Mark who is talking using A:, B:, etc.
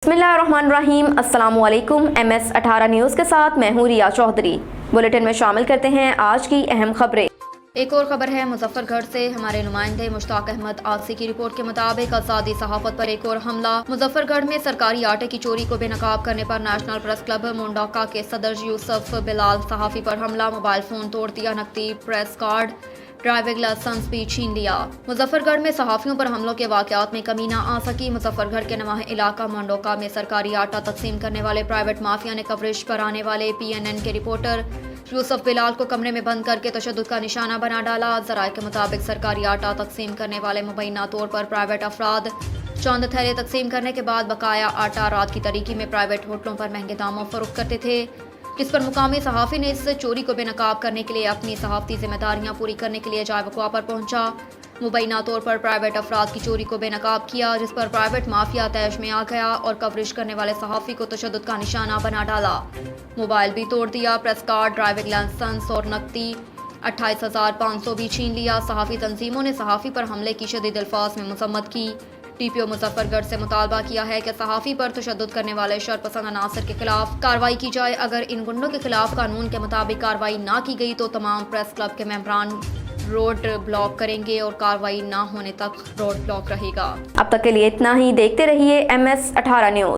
A: बिस्मिल्लाहिर्रहमानिर्रहीम। अस्सलाम वालेकुम। MS18 न्यूज़ के साथ मैं हूँ रिया चौधरी। बुलेटिन में शामिल करते हैं आज की अहम खबरें। एक और खबर है मुजफ्फरगढ़ से। हमारे नुमाइंदे मुश्ताक अहमद आसी की रिपोर्ट के मुताबिक आज़ादी सहाफत पर एक और हमला। मुजफ्फरगढ़ में सरकारी आटे की चोरी को बेनकाब करने पर नेशनल प्रेस क्लब मुंडाका के सदर यूसुफ बिलाल सहाफ़ी पर हमला। मोबाइल फोन तोड़ दिया, नकदी, प्रेस कार्ड, ड्राइविंग लाइसेंस भी छीन लिया। मुजफ्फरगढ़ में सहाफ़ियों पर हमलों के वाक़यात में कमी न आ सकी। मुजफ्फरगढ़ के नवाह इलाका मंडोका में सरकारी आटा तकसीम करने वाले प्राइवेट माफिया ने कवरेज पर आने वाले PNN के रिपोर्टर यूसुफ बिलाल को कमरे में बंद करके तशद्दुद का निशाना बना डाला। ज़राए के मुताबिक सरकारी आटा तकसीम करने वाले मुबैना तौर पर प्राइवेट अफराद चंद थैले तकसीम करने के बाद बकाया आटा रात की तारीकी में प्राइवेट होटलों पर महंगे दामों फरोख्त करते थे, जिस पर मुकामी सहाफ़ी ने इस चोरी को बेनकाब करने के लिए अपनी सहाफ़ती जिम्मेदारियां पूरी करने के लिए जाए वक़्वा पर पहुंचा। मुबैना तौर पर प्राइवेट अफराद की चोरी को बेनकाब किया, जिस पर प्राइवेट माफिया तैश में आ गया और कवरेज करने वाले सहाफ़ी को तशद्दुद का निशाना बना डाला। मोबाइल भी तोड़ दिया, प्रेस कार्ड, ड्राइविंग लाइसेंस और नकदी 28,500 भी छीन लिया। सहाफ़ी तंजीमों ने सहाफ़ी पर हमले की शदीद अल्फाज में मज़म्मत की। TPO मुजफ्फरगढ़ से मुतालबा किया है कि सहाफ़ी पर तशद्दुद करने वाले शरपसंद अनासर के खिलाफ कार्रवाई की जाए। अगर इन गुंडों के खिलाफ कानून के मुताबिक कार्रवाई ना की गई तो तमाम प्रेस क्लब के मेंबरान रोड ब्लॉक करेंगे और कार्रवाई ना होने तक रोड ब्लॉक रहेगा। अब तक के लिए इतना ही। देखते रहिए MS18 न्यूज़।